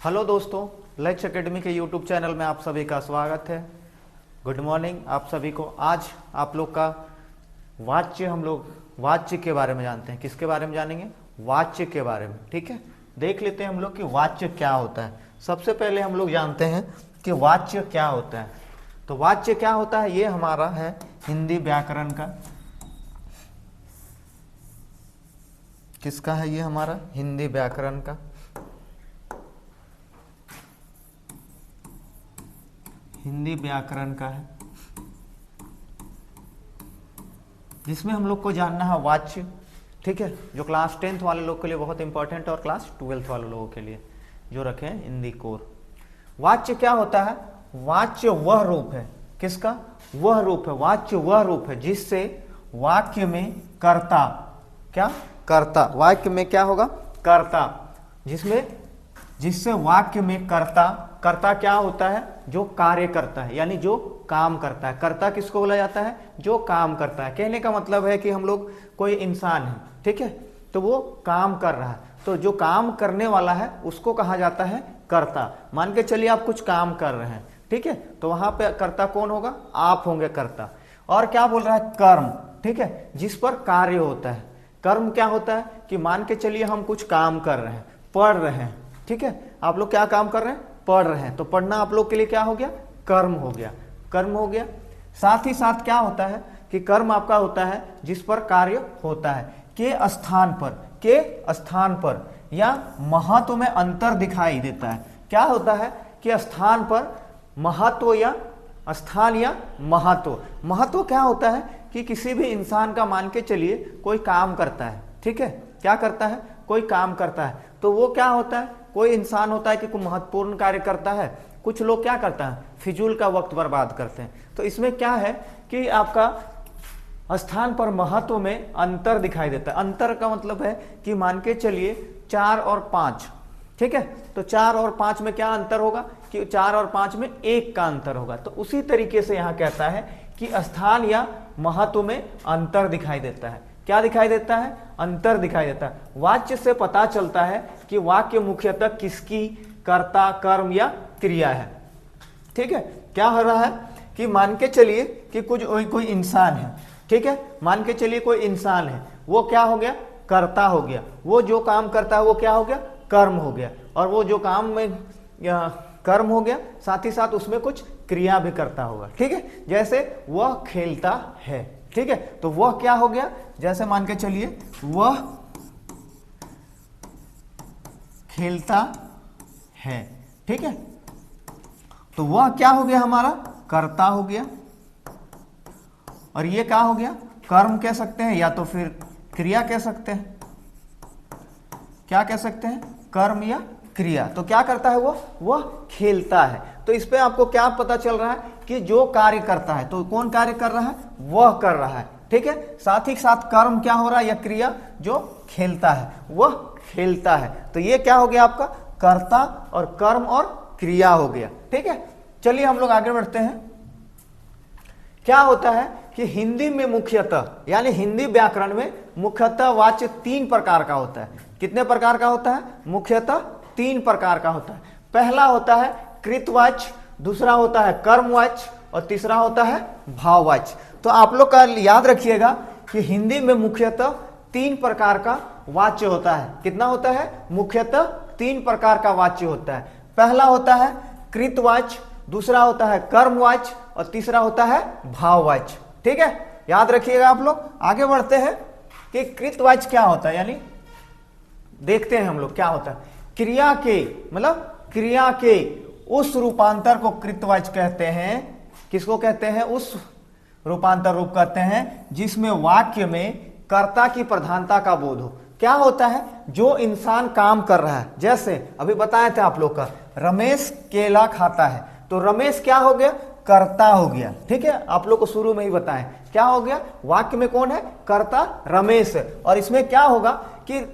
Hello दोस्तों, लक्ष्य academy के यूट्यूब चैनल में आप सभी का स्वागत है। गुड मॉर्निंग आप सभी को। आज आप लोग का वाच्य, हम लोग वाच्य के बारे में जानते हैं। किसके बारे में जानेंगे? वाच्य के बारे में। ठीक है, देख लेते हैं हम लोग कि वाच्य क्या होता है। सबसे पहले हम लोग जानते हैं कि वाच्य क्या होता है। तो वाच्य क्या होता है, ये हमारा है हिंदी व्याकरण का। किसका है ये? हमारा हिंदी व्याकरण का। हिंदी व्याकरण का है, जिसमें हम लोग को जानना है वाच्य। ठीक है, जो क्लास 10th वाले लोग के लिए बहुत इंपॉर्टेंट और क्लास 12th वाले लोगों के लिए जो रखे हैं हिंदी कोर। वाच्य क्या होता है? वाच्य वह रूप है। किसका? वह रूप है। वाच्य वह रूप है जिससे वाक्य में कर्ता, क्या? कर्ता। वाक्य में क्या होगा? कर्ता। जिससे वाक्य में कर्ता, कर्ता क्या होता है? जो कार्य करता है, यानी जो काम करता है। कर्ता किसको बोला जाता है? जो काम करता है। कहने का मतलब है कि हम लोग, कोई इंसान है, ठीक है, तो वो काम कर रहा है, तो जो काम करने वाला है उसको कहा जाता है कर्ता। मान के चलिए आप कुछ काम कर रहे हैं, ठीक है, तो वहां पे कर्ता कौन होगा? आप होंगे कर्ता। और क्या बोल रहा है? कर्म। ठीक है, जिस पर कार्य होता है। कर्म क्या होता है कि मान के चलिए हम कुछ काम कर रहे हैं, पढ़ रहे हैं। ठीक है, आप लोग क्या काम कर रहे हैं? पढ़ रहे हैं। तो पढ़ना आप लोग के लिए क्या हो गया? कर्म हो गया। कर्म हो गया। साथ ही साथ क्या होता है कि कर्म आपका होता है जिस पर कार्य होता है। के स्थान पर या महत्व में अंतर दिखाई देता है। क्या होता है कि स्थान पर महत्व या स्थान या महत्व। महत्व क्या होता है कि किसी भी इंसान का, मान के चलिए कोई काम करता है, ठीक है, क्या करता है? कोई काम करता है, तो वो क्या होता है? कोई इंसान होता है कि कोई महत्वपूर्ण कार्य करता है। कुछ लोग क्या करता है? फिजूल का वक्त बर्बाद करते हैं। तो इसमें क्या है कि आपका स्थान पर महत्व में अंतर दिखाई देता है। अंतर का मतलब है कि मान के चलिए 4 और 5, ठीक है, तो 4 और 5 में क्या अंतर होगा कि 4 और 5 में 1 का अंतर होगा। तो उसी तरीके से यहां कहता है कि स्थान या महत्व में अंतर दिखाई देता है। क्या दिखाई देता है? अंतर दिखाई देता है। वाच्य से पता चलता है कि वाक्य मुख्यतः किसकी कर्ता, कर्म या क्रिया है। ठीक है, क्या हो रहा है कि मान के चलिए कि कोई इंसान है, ठीक है, मान के चलिए कोई इंसान है, वो क्या हो गया? कर्ता हो गया। वो जो काम करता है वो क्या हो गया? कर्म हो गया। और वो जो काम में कर्म हो गया, साथ ही साथ उसमें कुछ क्रिया भी करता होगा। ठीक है, जैसे वह खेलता है, ठीक है, तो वह क्या हो गया? जैसे मान के चलिए वह खेलता है, ठीक है, तो वह क्या हो गया? हमारा कर्ता हो गया। और ये क्या हो गया? कर्म कह सकते हैं या तो फिर क्रिया कह सकते हैं। क्या कह सकते हैं? कर्म या क्रिया। तो क्या करता है वह खेलता है। तो इस पे आपको क्या पता चल रहा है कि जो कार्य करता है, तो कौन कार्य कर रहा है? वह कर रहा है। ठीक है, साथ ही साथ कर्म क्या हो रहा है? या क्रिया, जो खेलता है, वह खेलता है। तो ये क्या हो गया आपका? कर्ता और कर्म और क्रिया हो गया। ठीक है, चलिए हम लोग आगे बढ़ते हैं। क्या होता है कि हिंदी में मुख्यतः, यानी हिंदी व्याकरण में मुख्यतः वाच्य 3 प्रकार का होता है। कितने प्रकार का होता है? मुख्यतः 3 प्रकार का होता है। पहला होता है कृतवाच्य, दूसरा होता है कर्मवाच्य और तीसरा होता है भाववाच्य। तो आप लोग का याद रखिएगा कि हिंदी में मुख्यतः 3 प्रकार का वाच्य होता है। कितना होता है? मुख्यतः 3 प्रकार का वाच्य होता है। पहला होता है कृतवाच्य, दूसरा होता है कर्मवाच्य और तीसरा होता है भाववाच्य। ठीक है, याद रखिएगा आप लोग। आगे बढ़ते हैं कि कृतवाच्य क्या होता है, यानी देखते हैं हम लोग क्या होता है। क्रिया के, मतलब क्रिया के उस रूपांतर को कृतवाच्य कहते हैं। किसको कहते हैं? उस रूपांतर रूप कहते हैं जिसमें वाक्य में कर्ता की प्रधानता का बोध हो। क्या होता है? जो इंसान काम कर रहा है, जैसे अभी बताए थे आप लोग का, रमेश केला खाता है, तो रमेश क्या हो गया? कर्ता हो गया। ठीक है, आप लोग को शुरू में ही बताएं क्या हो गया? वाक्य में कौन है? कर्ता रमेश। और इसमें क्या होगा कि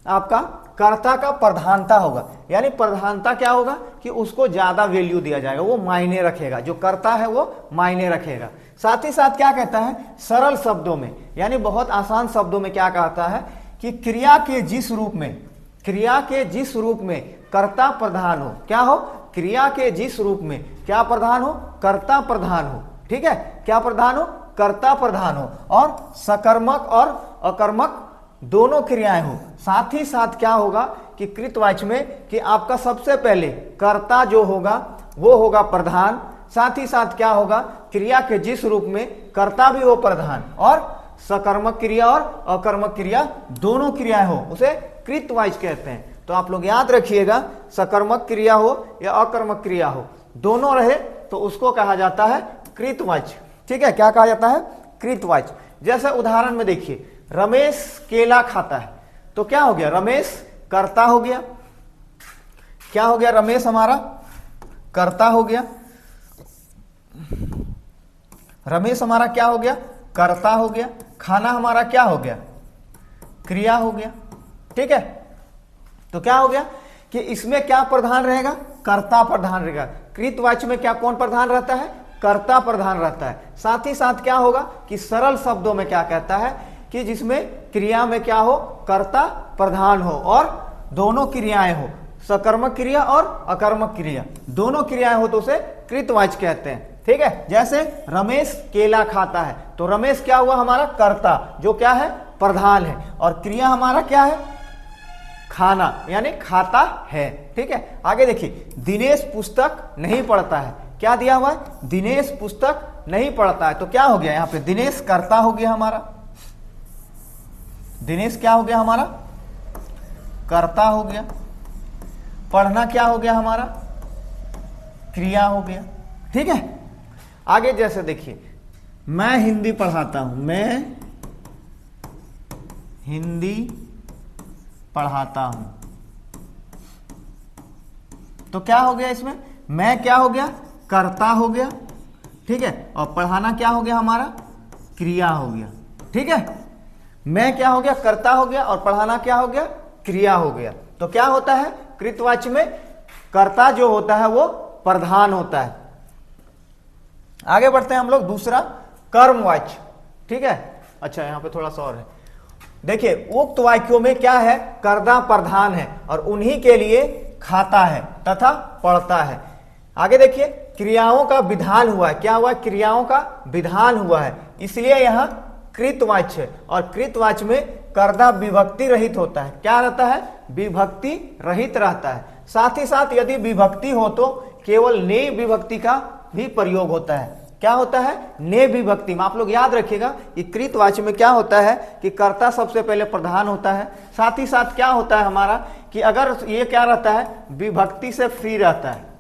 आपका कर्ता का प्रधानता होगा, यानी प्रधानता क्या होगा कि उसको ज्यादा वैल्यू दिया जाएगा, वो मायने रखेगा। जो कर्ता है वो मायने रखेगा। साथ ही साथ क्या कहता है? सरल शब्दों में, यानी बहुत आसान शब्दों में क्या कहता है कि क्रिया के जिस रूप में क्रिया के जिस रूप में कर्ता प्रधान हो, क्या हो, क्रिया के जिस रूप में क्या प्रधान हो, कर्ता प्रधान हो, ठीक है, क्या प्रधान हो, कर्ता प्रधान हो, और सकर्मक और अकर्मक दोनों क्रियाएं हो। साथ ही साथ क्या होगा कि कृतवाच्य में कि आपका सबसे पहले कर्ता जो होगा वो होगा प्रधान, साथ ही साथ क्या होगा, क्रिया के जिस रूप में कर्ता भी हो प्रधान, और सकर्मक क्रिया और अकर्मक क्रिया दोनों क्रियाएं हो, उसे कृतवाच्य कहते हैं। तो आप लोग याद रखिएगा, सकर्मक क्रिया हो या अकर्मक क्रिया हो, दोनों रहे तो उसको कहा जाता है कृतवाच्य। ठीक है, क्या कहा जाता है, कृतवाच्य। जैसे उदाहरण में देखिए, रमेश केला खाता है, तो क्या हो गया, रमेश कर्ता हो गया, क्या हो गया, रमेश हमारा कर्ता हो गया, रमेश हमारा क्या हो गया, कर्ता हो गया, खाना हमारा क्या हो गया, क्रिया हो गया। ठीक है, तो क्या हो गया कि इसमें क्या प्रधान रहेगा, कर्ता प्रधान रहेगा। कृतवाच्य में क्या कौन प्रधान रहता है, कर्ता प्रधान रहता है। साथ ही साथ क्या होगा कि सरल शब्दों में क्या कहता है कि जिसमें क्रिया में क्या हो, कर्ता प्रधान हो और दोनों क्रियाएं हो, सकर्मक क्रिया और अकर्मक क्रिया दोनों क्रियाएं हो, तो उसे कृतवाच्य कहते हैं। ठीक है, जैसे रमेश केला खाता है, तो रमेश क्या हुआ हमारा, कर्ता जो क्या है, प्रधान है, और क्रिया हमारा क्या है, खाना, यानी खाता है। ठीक है, आगे देखिए, दिनेश पुस्तक नहीं पढ़ता है, क्या दिया हुआ है, दिनेश पुस्तक नहीं पढ़ता है, तो क्या हो गया यहाँ पे, दिनेश कर्ता हो गया हमारा, दिनेश क्या हो गया हमारा, कर्ता हो गया, पढ़ना क्या हो गया हमारा, क्रिया हो गया। ठीक है, आगे जैसे देखिए, मैं हिंदी पढ़ाता हूं, मैं हिंदी पढ़ाता हूं, तो क्या हो गया इसमें, मैं क्या हो गया, कर्ता हो गया, ठीक है, और पढ़ाना क्या हो गया हमारा, क्रिया हो गया। ठीक है, मैं क्या हो गया, कर्ता हो गया, और पढ़ाना क्या हो गया, क्रिया हो गया। तो क्या होता है, कृतवाच्य में कर्ता जो होता है वो प्रधान होता है। आगे बढ़ते हैं हम लोग, दूसरा कर्मवाच्य। ठीक है, अच्छा यहां पे थोड़ा सा और है, देखिए उक्त वाक्यों में क्या है, कर्ता प्रधान है और उन्हीं के लिए खाता है तथा पढ़ता है। आगे देखिए, क्रियाओं का विधान हुआ है, क्या हुआ, क्रियाओं का विधान हुआ है, इसलिए यहां कृतवाच्य है, और कृतवाच्य में कर्ता विभक्ति रहित होता है, क्या रहता है, विभक्ति रहित रहता है। साथ ही साथ यदि विभक्ति हो तो केवल ने विभक्ति का भी प्रयोग होता है, क्या होता है, ने विभक्ति में। आप लोग याद रखिएगा कि कृतवाच्य में क्या होता है कि कर्ता सबसे पहले प्रधान होता है, साथ ही साथ क्या होता है हमारा कि अगर ये क्या रहता है, विभक्ति से फ्री रहता है।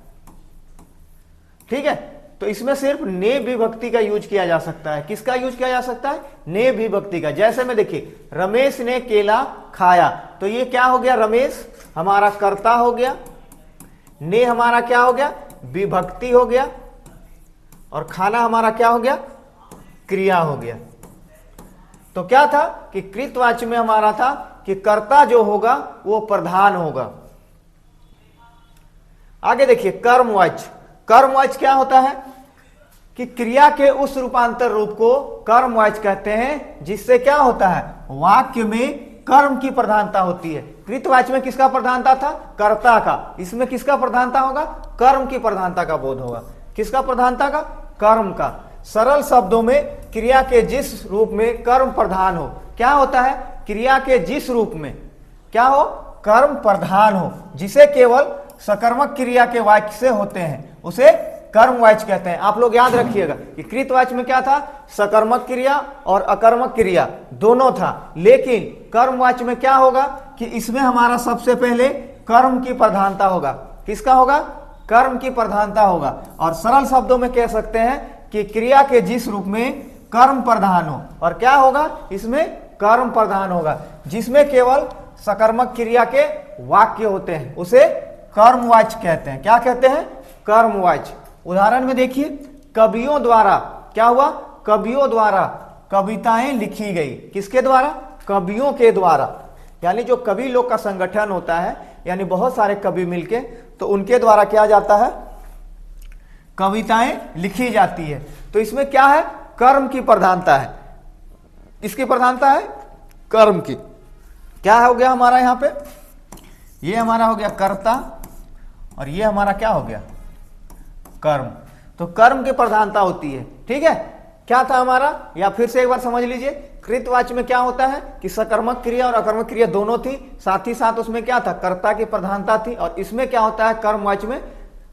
ठीक है, तो इसमें सिर्फ ने विभक्ति का यूज किया जा सकता है। किसका यूज किया जा सकता है, ने विभक्ति का। जैसे में देखिए, रमेश ने केला खाया, तो ये क्या हो गया, रमेश हमारा कर्ता हो गया, ने हमारा क्या हो गया, विभक्ति हो गया, और खाना हमारा क्या हो गया, क्रिया हो गया। तो क्या था कि कृतवाच्य में हमारा था कि कर्ता जो होगा वो प्रधान होगा। आगे देखिए, कर्मवाच्य। कर्मवाच्य क्या होता है कि क्रिया के उस रूपांतर रूप को कर्मवाच्य कहते हैं जिससे क्या होता है, वाक्य में कर्म की प्रधानता होती है। कृतवाच्य में किसका प्रधानता था, कर्ता का, इसमें किसका प्रधानता होगा, कर्म की प्रधानता का बोध होगा। किसका प्रधानता का, कर्म का। सरल शब्दों में क्रिया के जिस रूप में कर्म प्रधान हो, क्या होता है, क्रिया के जिस रूप में क्या हो, कर्म प्रधान हो, जिसे केवल सकर्मक क्रिया के वाक्य से होते हैं, उसे कर्मवाच्य कहते हैं। आप लोग याद रखिएगा कि कृतवाच्य में क्या था, सकर्मक क्रिया और अकर्मक क्रिया दोनों था, लेकिन कर्मवाच्य में क्या होगा कि इसमें हमारा सबसे पहले कर्म की प्रधानता होगा। किसका होगा, कर्म की प्रधानता होगा। और सरल शब्दों में कह सकते हैं कि क्रिया के जिस रूप में कर्म प्रधान हो, और क्या होगा, इसमें कर्म प्रधान होगा, जिसमें केवल सकर्मक क्रिया के वाक्य होते हैं, उसे कर्मवाच्य कहते हैं। क्या कहते हैं, कर्मवाच्य। उदाहरण में देखिए, कवियों द्वारा क्या हुआ, कवियों द्वारा कविताएं लिखी गई। किसके द्वारा, कवियों के द्वारा, यानी जो कवि लोग का संगठन होता है, यानी बहुत सारे कवि मिलके, तो उनके द्वारा क्या जाता है, कविताएं लिखी जाती है। तो इसमें क्या है, कर्म की प्रधानता है। इसकी प्रधानता है कर्म की। क्या हो गया हमारा यहाँ पे, ये हमारा हो गया कर्ता और ये हमारा क्या हो गया, कर्म। तो कर्म की प्रधानता होती है, ठीक है। क्या था हमारा, या फिर से एक बार समझ लीजिए, कृतवाच्य में क्या होता है कि सकर्मक क्रिया और अकर्मक क्रिया दोनों थी, साथ ही साथ उसमें क्या था, कर्ता की प्रधानता थी। और इसमें क्या होता है, कर्मवाच्य में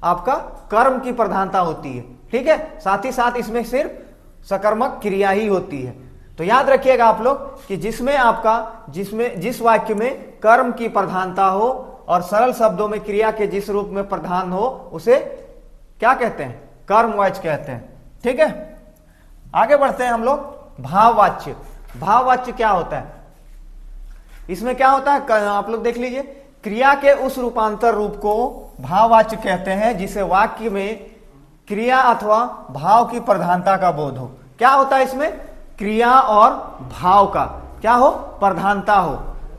आपका कर्म की प्रधानता होती है, ठीक है। साथ ही साथ इसमें सिर्फ सकर्मक क्रिया ही होती है। तो याद रखिएगा आप लोग कि जिस वाक्य में कर्म की प्रधानता हो और सरल शब्दों में क्रिया के जिस रूप में प्रधान हो उसे क्या कहते हैं, कर्मवाच्य कहते हैं, ठीक है। आगे बढ़ते हैं हम लोग। भाववाच्य। भाववाच्य क्या होता है, इसमें क्या होता है, आप लोग देख लीजिए, क्रिया के उस रूपांतर रूप को भाववाच्य कहते हैं जिसे वाक्य में क्रिया अथवा भाव की प्रधानता का बोध हो। क्या होता है इसमें, क्रिया और भाव का क्या हो, प्रधानता हो,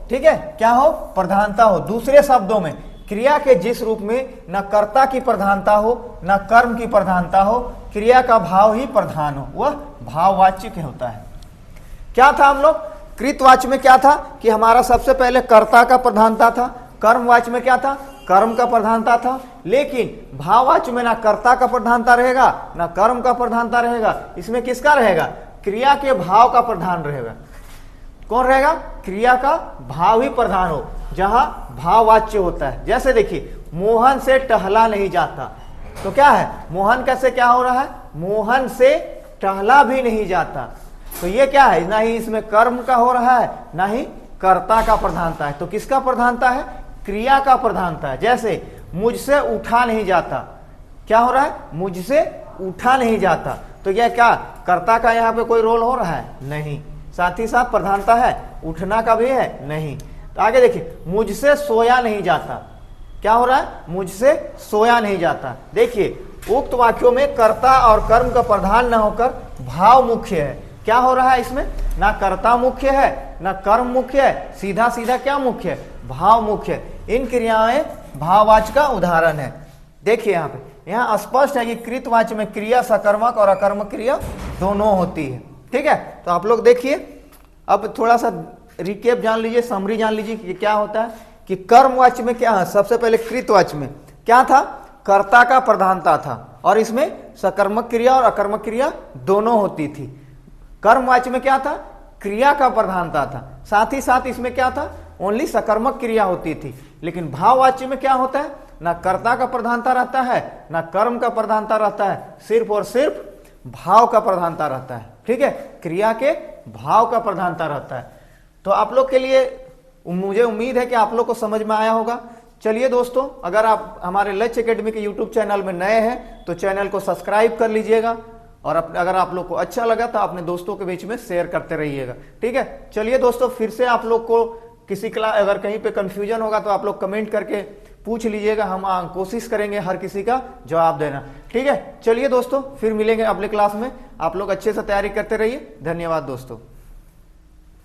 ठीक है, क्या हो, प्रधानता हो। दूसरे शब्दों में क्रिया के जिस रूप में न कर्ता की प्रधानता हो न कर्म की प्रधानता हो, क्रिया का भाव ही प्रधान हो, वह भाववाच्य के होता है। क्या था हम लोग, कृतवाच्य में क्या था कि हमारा सबसे पहले कर्ता का प्रधानता था, कर्मवाच्य में क्या था, कर्म का प्रधानता था। लेकिन भाववाच्य में ना कर्ता का प्रधानता रहेगा ना कर्म का प्रधानता रहेगा, इसमें किसका रहेगा, क्रिया के भाव का प्रधान रहेगा। कौन रहेगा, क्रिया का भाव ही प्रधान हो, जहां भाववाच्य होता है। जैसे देखिए, मोहन से टहला नहीं जाता, तो क्या है, मोहन कैसे क्या हो रहा है, मोहन से टहला भी नहीं जाता। तो ये क्या है, ना ही इसमें कर्म का हो रहा है ना ही कर्ता का प्रधानता है। तो किसका प्रधानता है, क्रिया का प्रधानता है। जैसे मुझसे उठा नहीं जाता, क्या हो रहा है, मुझसे उठा नहीं जाता। तो यह क्या, कर्ता का यहाँ पे कोई रोल हो रहा है, नहीं। साथ ही साथ प्रधानता है, उठना का भी है, नहीं। तो आगे देखिए, मुझसे सोया नहीं जाता, क्या हो रहा है, मुझसे सोया नहीं जाता। देखिए, उक्त वाक्यों में कर्ता और कर्म का प्रधान न होकर भाव मुख्य है। क्या हो रहा है इसमें, ना कर्ता मुख्य है ना कर्म मुख्य है, सीधा सीधा क्या मुख्य है, भाव मुख्य है। इन क्रियाएं भाववाच्य का उदाहरण है। देखिए यहाँ पे, यहाँ स्पष्ट है कि कृतवाच्य में क्रिया सकर्मक और अकर्मक क्रिया दोनों होती है, ठीक है। तो आप लोग देखिए, अब थोड़ा सा रिकेप जान लीजिए, समरी जान लीजिए कि क्या होता है कि कर्मवाच्य में क्या है, सबसे पहले कृतवाच्य में क्या था, कर्ता का प्रधानता था और इसमें सकर्मक क्रिया और अकर्मक क्रिया दोनों होती थी। कर्मवाच्य में क्या था, क्रिया का प्रधानता था, साथ ही साथ इसमें क्या था, ओनली सकर्मक क्रिया होती थी। लेकिन भाववाच्य में क्या होता है, ना कर्ता का प्रधानता रहता है ना कर्म का प्रधानता रहता है, सिर्फ और सिर्फ भाव का प्रधानता रहता है, ठीक है, क्रिया के भाव का प्रधानता रहता है। तो आप लोग के लिए मुझे उम्मीद है कि आप लोग को समझ में आया होगा। चलिए दोस्तों, अगर आप हमारे लक्ष्य एकेडमी के यूट्यूब चैनल में नए हैं तो चैनल को सब्सक्राइब कर लीजिएगा और अगर आप लोग को अच्छा लगा तो अपने दोस्तों के बीच में शेयर करते रहिएगा, ठीक है। चलिए दोस्तों, फिर से आप लोग को किसी क्लास अगर कहीं पे कंफ्यूजन होगा तो आप लोग कमेंट करके पूछ लीजिएगा, हम कोशिश करेंगे हर किसी का जवाब देना, ठीक है। चलिए दोस्तों, फिर मिलेंगे अगले क्लास में। आप लोग अच्छे से तैयारी करते रहिए। धन्यवाद दोस्तों।